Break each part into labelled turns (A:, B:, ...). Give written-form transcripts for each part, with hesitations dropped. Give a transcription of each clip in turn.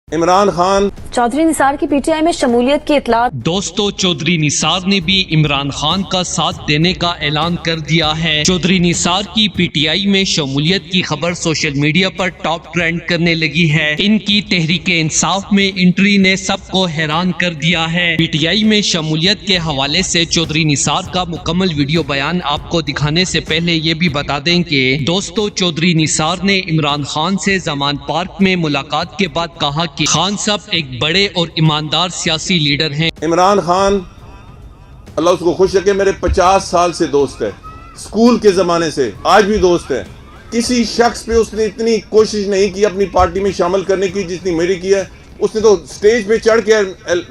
A: इमरान खान
B: चौधरी निसार की पीटीआई में शमूलियत की इतला।
C: दोस्तों, चौधरी निसार ने भी इमरान खान का साथ देने का ऐलान कर दिया है। चौधरी निसार की पीटीआई में शमूलियत की खबर सोशल मीडिया पर टॉप ट्रेंड करने लगी है। इनकी तहरीके इंसाफ में एंट्री ने सबको हैरान कर दिया है। पीटीआई में शमूलियत के हवाले से चौधरी निसार का मुकम्मल वीडियो बयान आपको दिखाने से पहले ये भी बता दें कि दोस्तों, चौधरी निसार ने इमरान खान से जमान पार्क में मुलाकात के बाद कहा कि खान साहब एक बड़े और ईमानदार सियासी लीडर हैं।
A: इमरान खान अल्लाह उसको खुश रखे, मेरे 50 साल से दोस्त है, स्कूल के जमाने से आज भी दोस्त है। किसी शख्स पे उसने इतनी कोशिश नहीं की अपनी पार्टी में शामिल करने की जितनी मेरी की है। उसने तो स्टेज पे चढ़ के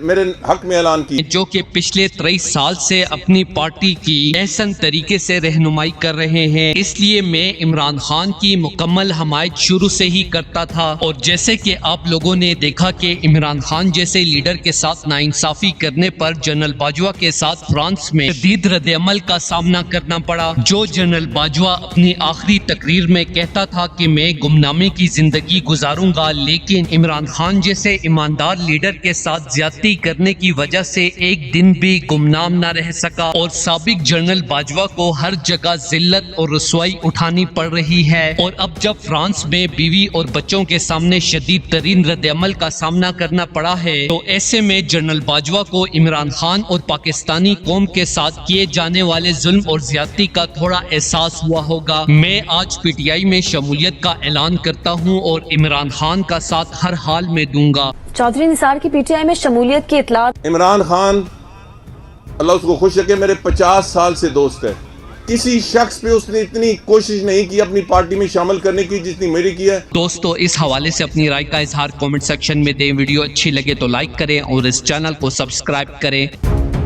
A: मेरे हक में ऐलान की,
C: जो कि पिछले 23 साल से अपनी पार्टी की एहसन तरीके से रहनुमाई कर रहे हैं। इसलिए मैं इमरान खान की मुकम्मल हमायत शुरू से ही करता था। और जैसे कि आप लोगों ने देखा कि इमरान खान जैसे लीडर के साथ नाइंसाफी करने पर जनरल बाजवा के साथ फ्रांस में शदीद रद्द-ए-अमल का सामना करना पड़ा। जो जनरल बाजवा अपनी आखिरी तकरीर में कहता था कि मैं गुमनामी की जिंदगी गुजारूंगा, लेकिन इमरान खान जैसे ईमानदार लीडर के साथ ज्यादती करने की वजह से एक दिन भी गुमनाम न रह सका और साबिक जनरल बाजवा को हर जगह जिल्लत और रुसवाई उठानी पड़ रही है। और अब जब फ्रांस में बीवी और बच्चों के सामने शदीद तरीन रद्द-ए-अमल का सामना करना पड़ा है, तो ऐसे में जनरल बाजवा को इमरान खान और पाकिस्तानी कौम के साथ किए जाने वाले जुल्म और ज्यादती का थोड़ा एहसास हुआ होगा। मैं आज पीटीआई में शमूलियत का ऐलान करता हूँ और इमरान खान का साथ हर हाल में दूंगा।
B: चौधरी निसार की पीटीआई में शमूलियत की इतला।
A: इमरान खान अल्लाह उसको खुश रखे, मेरे 50 साल से दोस्त है। किसी शख्स पे उसने इतनी कोशिश नहीं की अपनी पार्टी में शामिल करने की जितनी मेरी की है।
C: दोस्तों, इस हवाले से अपनी राय का इजहार कमेंट सेक्शन में दें। वीडियो अच्छी लगे तो लाइक करें और इस चैनल को सब्सक्राइब करें।